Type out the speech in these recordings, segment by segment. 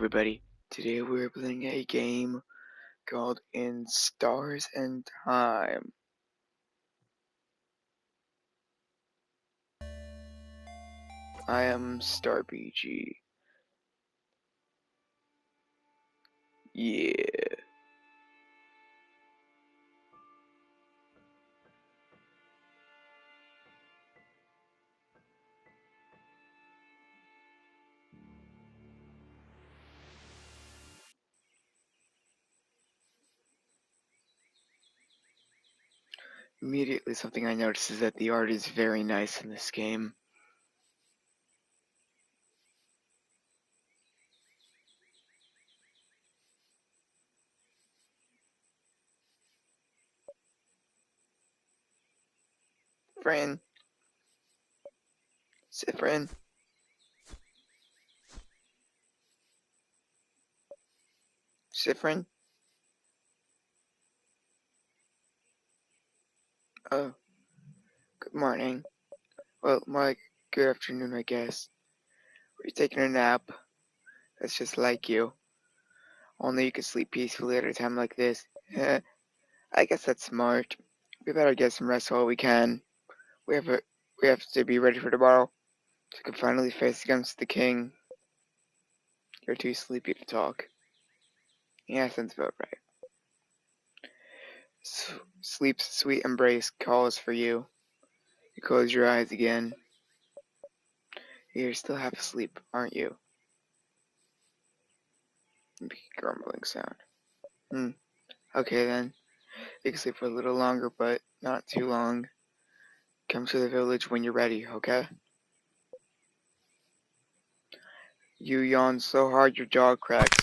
everybody. Today we're playing a game called In Stars and Time. I am StaRPG. Yeah. Immediately something I noticed is that the art is very nice in this game. Fran. Sit, Fran. Sit, Fran. Oh, good morning. Well, more like good afternoon, I guess. Were you taking a nap? That's just like you. Only you can sleep peacefully at a time like this. I guess that's smart. We better get some rest while we can. We have to be ready for tomorrow, so we can finally face against the king. You're too sleepy to talk. Yeah, sounds about right. Sleep's sweet embrace calls for you. You close your eyes again. You're still half asleep, aren't you? Grumbling sound. Okay then. You can sleep for a little longer, but not too long. Come to the village when you're ready, okay? You yawn so hard your jaw cracks.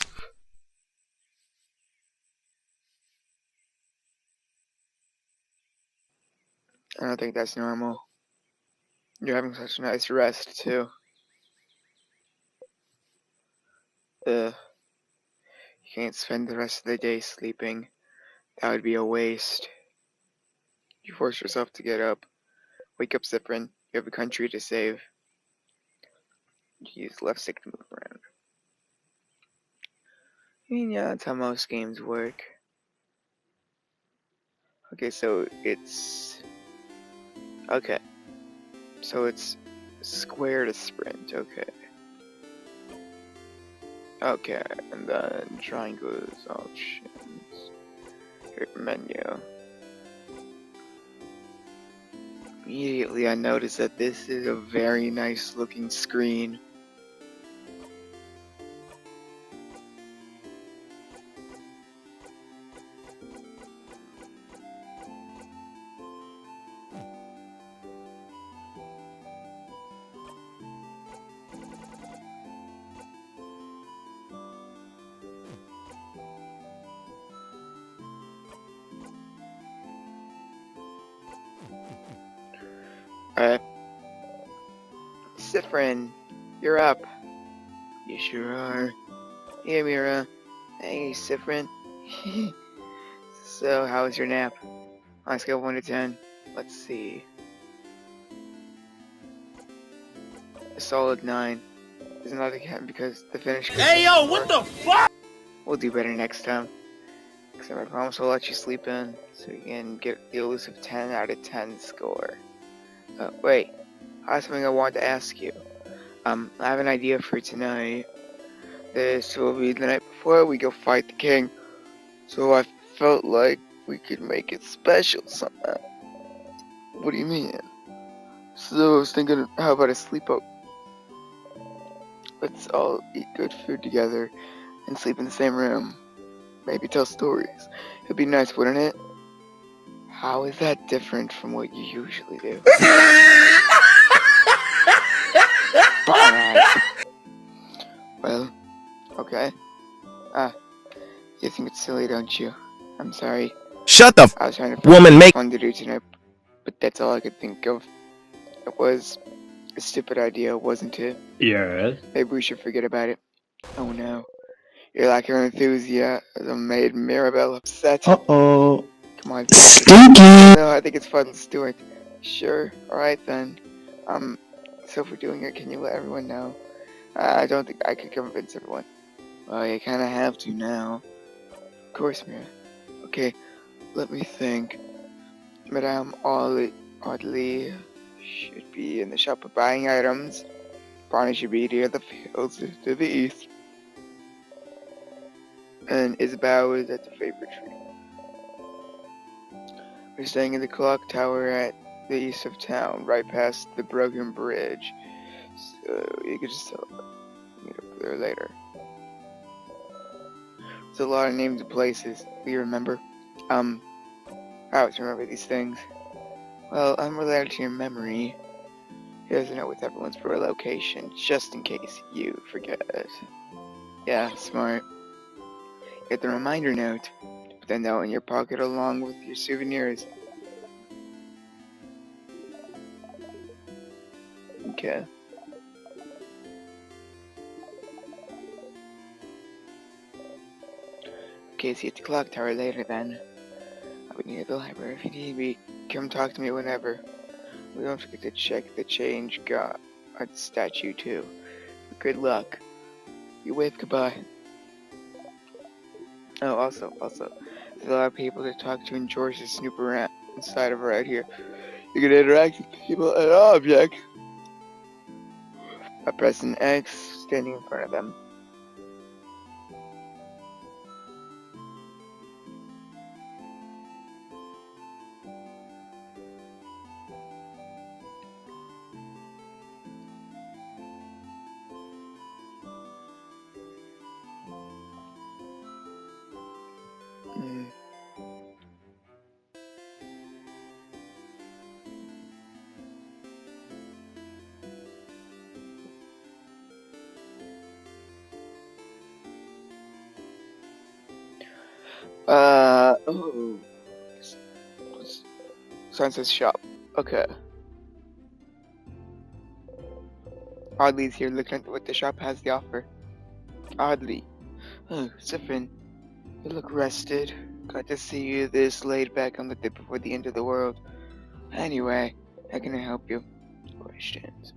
I don't think that's normal. You're having such a nice rest, too. Ugh. You can't spend the rest of the day sleeping. That would be a waste. You force yourself to get up. Wake up, Cyprin. You have a country to save. You use left stick to move around. I mean, yeah, that's how most games work. Okay, so it's... Okay. So it's square to sprint, okay. Okay, and then triangle is options. Here, menu. Immediately I noticed that this is a very nice looking screen. Alright. Cyprin, you're up. You sure are. Hey, Mira. Hey, Cyprin. So, how was your nap? On a scale of 1 to 10, let's see. A solid 9. Is not again because the finish. Hey yo, what the fuck? We'll do better next time. Except I promise we'll let you sleep in so you can get the elusive 10 out of 10 score. Wait, I have something I wanted to ask you. I have an idea for tonight. This will be the night before we go fight the king, so I felt like we could make it special somehow. What do you mean? So I was thinking, how about a sleepover? Let's all eat good food together and sleep in the same room. Maybe tell stories. It'd be nice, wouldn't it? How is that different from what you usually do? Alright. Well, okay. You think it's silly, don't you? I'm sorry. Shut the I was trying to woman, make fun to do tonight, but that's all I could think of. It was a stupid idea, wasn't it? Yeah. Maybe we should forget about it. Oh no. Your lack of enthusiasm made Mirabelle upset. Uh-oh. Come on. Stinky! No, I think it's fun. Let's do it. Sure. Alright then. So if we're doing it, can you let everyone know? I don't think I could convince everyone. Well, you kinda have to now. Of course, Mira. Okay, let me think. Madame Audley should be in the shop buying items. Bonnie should be near the fields to the east. And Isabel is at the favorite tree. We're staying in the clock tower at the east of town, right past the broken bridge. So you could just meet up there later. There's a lot of names and places. Do you remember? I always remember these things. Well, I'm related to your memory. Here's a note with everyone's location, just in case you forget. Yeah, smart. Get the reminder note. Put the note in your pocket along with your souvenirs. Okay. Okay, see you at the clock tower later then. I'll be near the library if you need me. Come talk to me whenever. We don't forget to check the change guard statue too. Good luck. You wave goodbye. Oh, also, there's a lot of people to talk to and George to snoop around inside of right here. You can interact with people and objects by pressing X, standing in front of them. Oh. Sign says shop. Okay. Oddly's here looking at what the shop has to offer. Oddly. Oh, Sifrin. You look rested. Glad to see you this laid back on the day before the end of the world. Anyway, how can I help you? Questions.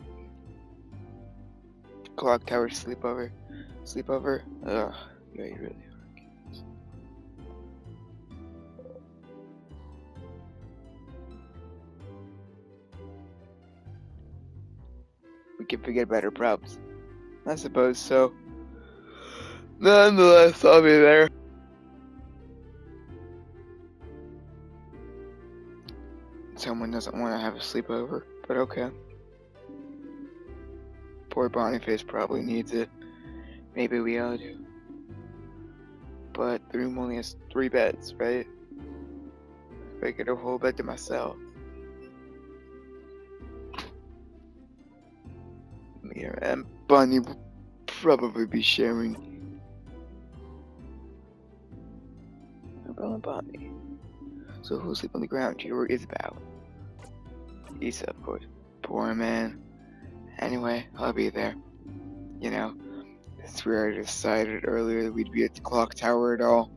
Clock tower sleepover. Sleepover? Ugh, yeah, you really are. We can forget about our problems. I suppose so. Nonetheless, I'll be there. Someone doesn't want to have a sleepover, but okay. Poor Boniface probably needs it. Maybe we all do. But the room only has 3 beds, right? If I get a whole bed to myself. Me and Bonnie will probably be sharing. About Bonnie. So who'll sleep on the ground? You or Isabel? Issa, of course. Poor man. Anyway, I'll be there. You know, since we already decided earlier that we'd be at the clock tower at all.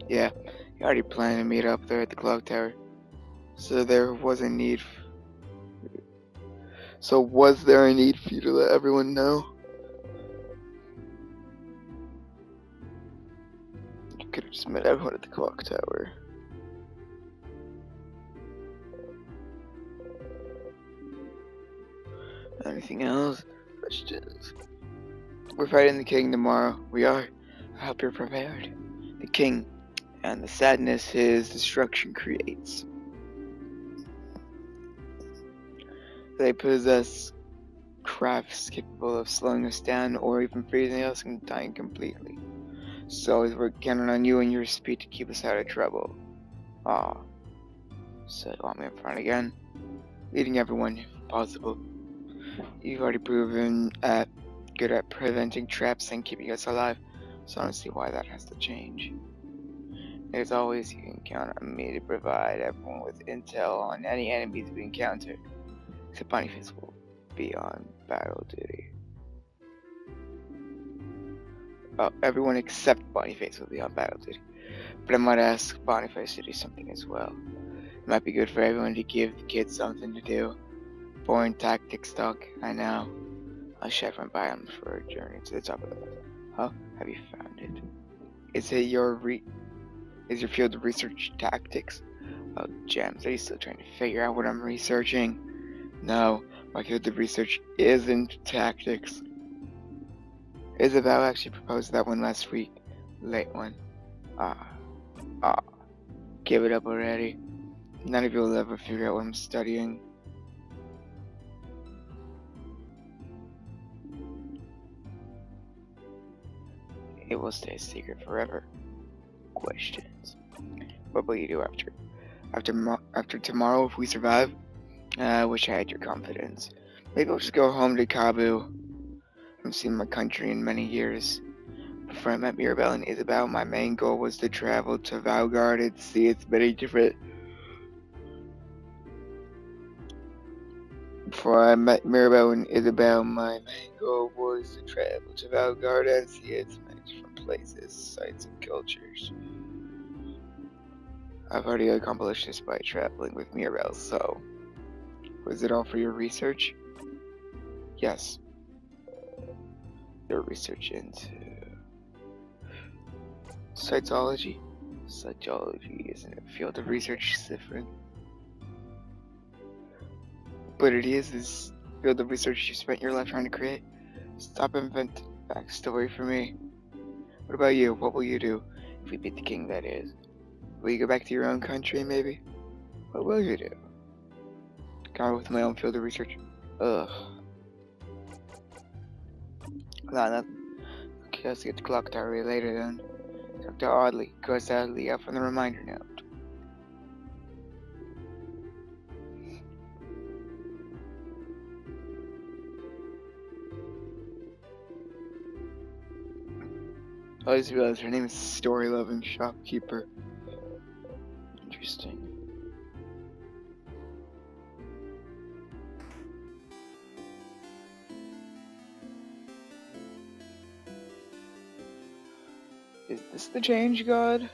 Yeah, you already planned to meet up there at the clock tower. So there was a need. So was there a need for you to let everyone know? You could have just met everyone at the clock tower. Anything else? Questions? We're fighting the king tomorrow. We are. I hope you're prepared. The king and the sadness his destruction creates. They possess crafts capable of slowing us down or even freezing us and dying completely. So we're counting on you and your speed to keep us out of trouble. Ah. So you want me up front again? Leading everyone if possible. You've already proven good at preventing traps and keeping us alive, so I don't see why that has to change. As always, you can count on me to provide everyone with intel on any enemies we encounter. Except Boniface will be on battle duty. Oh, everyone except Boniface will be on battle duty. But I might ask Boniface to do something as well. It might be good for everyone to give the kids something to do. Boring tactics talk, I know. I'll chef and buy them for a journey to the top of the list. Oh, have you found it? Is it your is your field of research tactics? Oh, gems, are you still trying to figure out what I'm researching? No, my field of research isn't tactics. Isabel actually proposed that one last week. Late one. Ah, give it up already. None of you will ever figure out what I'm studying. It will stay a secret forever. Questions. What will you do after tomorrow if we survive? I wish I had your confidence. Maybe I'll just go home to Kabu. I haven't seen my country in many years. Before I met Mirabelle and Isabel, my main goal was to travel to Valgard and see its many different. Before I met Mirabelle and Isabel, my main goal was to travel to Valgard and see its many different places, sites, and cultures. I've already accomplished this by traveling with Mirabelle, so was it all for your research? Yes. Your research into cytology. Cytology isn't a field of research different. But it is this field of research you spent your life trying to create. Stop inventing backstory for me. What about you? What will you do if we beat the king, that is? Will you go back to your own country, maybe? What will you do? Come with my own field of research. Ugh. Nah, nothing. Okay, let's get the clock tower later then. Dr. Audley, cross Audley out from the reminder note. Oh, I just realized her name is Story Loving Shopkeeper. Interesting. Is this the change god?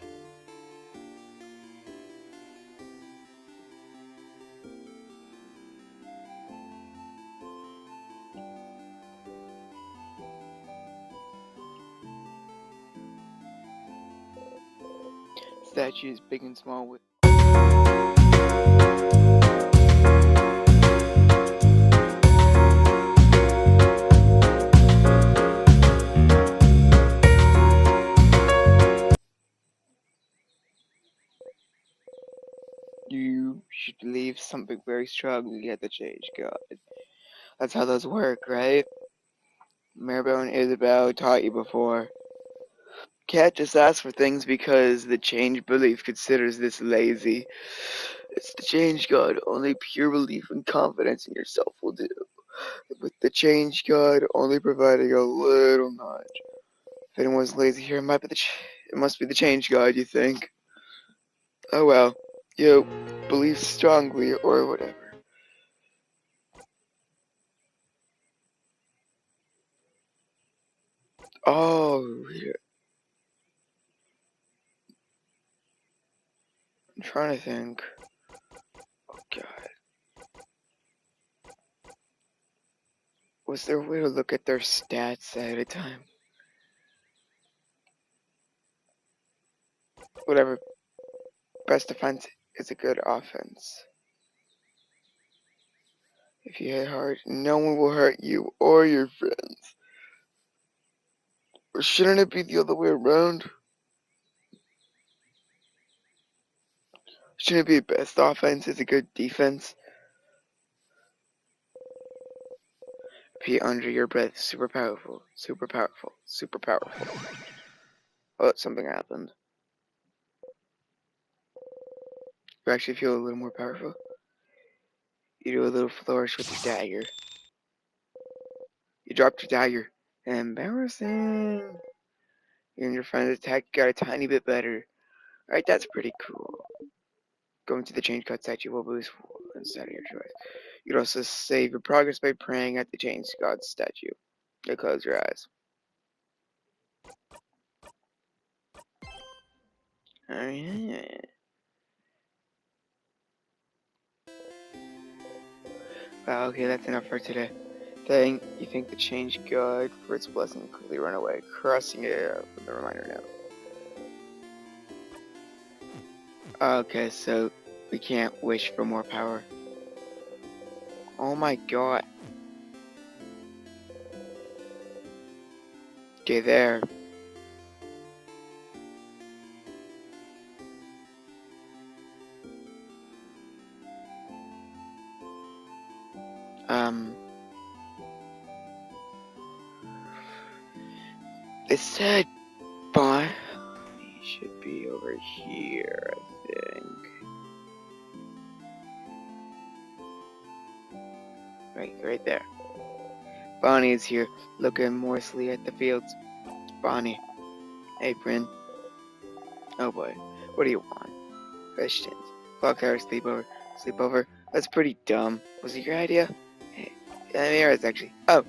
Statues big and small with you should believe something very strongly at the change god. That's how those work, right? Maribel and Isabel taught you before. Can't just ask for things because the change belief considers this lazy. It's the change god. Only pure belief and confidence in yourself will do. With the change god only providing a little nudge. If anyone's lazy here, it must be the change god, you think? Oh well, you believe strongly or whatever. Oh, yeah. I'm trying to think. Oh god. Was there a way to look at their stats ahead of time? Whatever. Best defense is a good offense. If you hit hard, no one will hurt you or your friends. Or shouldn't it be the other way around? Shouldn't it be best offense is a good defense? Repeat under your breath. Super powerful. Super powerful. Super powerful. Oh, something happened. You actually feel a little more powerful. You do a little flourish with your dagger. You dropped your dagger. Embarrassing. You and your friend's attack got a tiny bit better. Alright, that's pretty cool. Going to the change cut statue will boost instead of your choice. You can also save your progress by praying at the change god statue. You close your eyes. Alright. Well, okay, that's enough for today. Then you thank the change god for its blessing and quickly run away, crossing it with a reminder note. Okay, so we can't wish for more power. Oh my god. Okay, there. It said Bonnie should be over here, I think. Right there. Bonnie is here, looking mournfully at the fields. Bonnie. Hey, friend. Oh boy. What do you want? Questions. Clock tower sleepover. Sleepover? That's pretty dumb. Was it your idea? Hey, yeah, it's actually. Oh!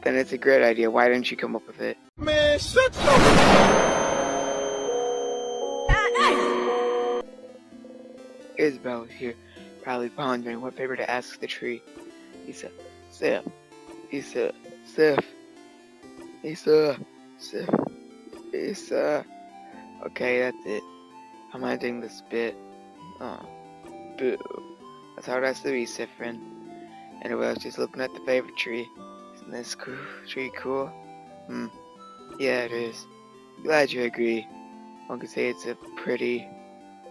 Then it's a great idea. Why didn't you come up with it? Man, shut your... Isabel is here, proudly pondering what favor to ask the tree. Isa, Sif, Isa, Sif, Isa, Sif, Isa. Okay, that's it. I'm ending this bit. Oh, boo. That's how it has to be, Sifrin. Anyway, I was just looking at the favorite tree. Isn't this tree cool? Yeah, it is. Glad you agree. One could say it's a pretty...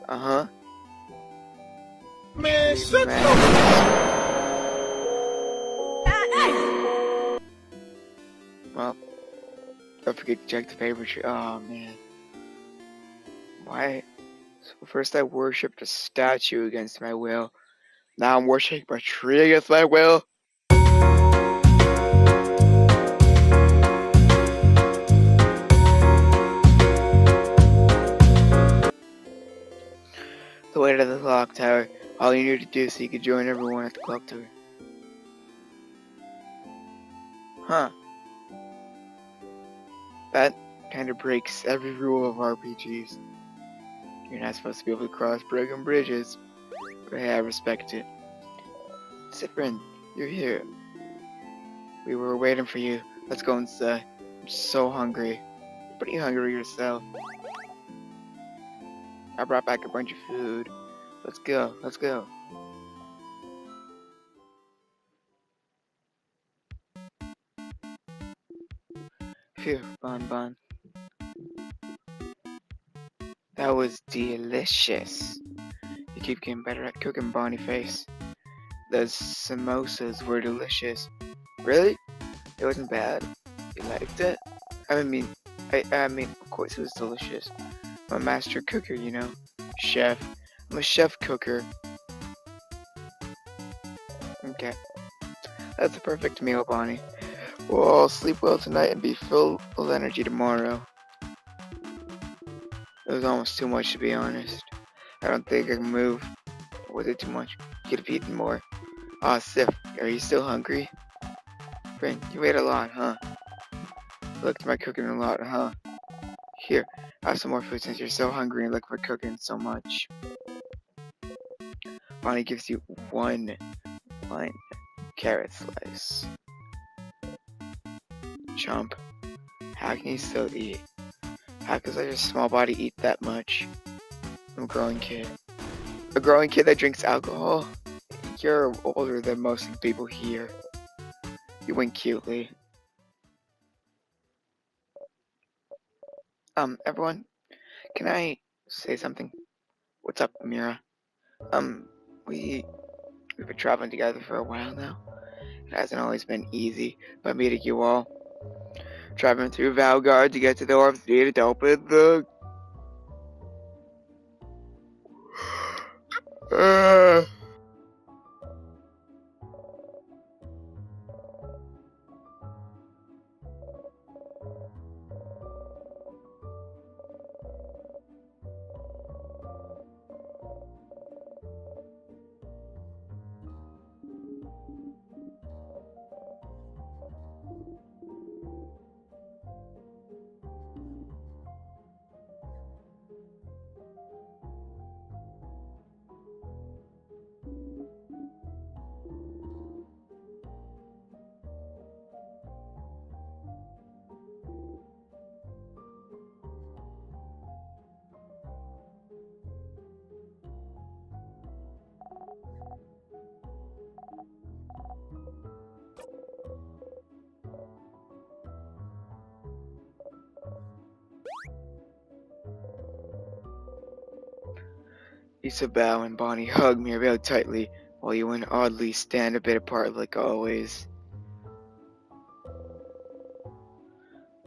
Uh-huh. Man, shut your... Well, don't forget to check the favorite tree. Oh, man. Why? So first I worshipped a statue against my will. Now I'm worshipping my tree against my will. The way to the clock tower. All you need to do so you can join everyone at the clock tower. Huh. That kind of breaks every rule of RPGs. You're not supposed to be able to cross broken bridges. But hey, I respect it. Sifrin, you're here. We were waiting for you. Let's go inside. I'm so hungry. You're pretty hungry yourself. I brought back a bunch of food. Let's go. Let's go. Phew, Bon. That was delicious. You keep getting better at cooking, Bonnie face. The samosas were delicious. Really? It wasn't bad. You liked it? I mean, of course it was delicious. I'm a master cooker, you know. Chef. I'm a chef cooker. Okay. That's a perfect meal, Bonnie. We'll all sleep well tonight and be full of energy tomorrow. It was almost too much, to be honest. I don't think I can move. Was it too much? Could have eaten more. Ah, Sif, are you still hungry? Friend, you ate a lot, huh? Looked at my cooking a lot, huh? Here, have some more food since you're so hungry and look for cooking so much. Bonnie gives you one carrot slice. Chomp. How can you still eat? How can such a small body eat that much? I'm a growing kid. A growing kid that drinks alcohol? You're older than most of the people here. You wink cutely. Everyone, can I say something? What's up, Mira? We've been traveling together for a while now. It hasn't always been easy, but meeting you all. Traveling through Valgard to get to the Orp's needed to open the... Isabel and Bonnie hug me real tightly, while you and Audley stand a bit apart like always.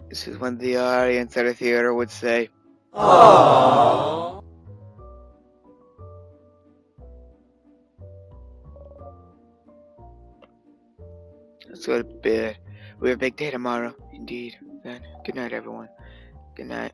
This is when the audience at a theater would say, Aww. let's go to bed. We have a big day tomorrow. Indeed. Then, good night, everyone. Good night.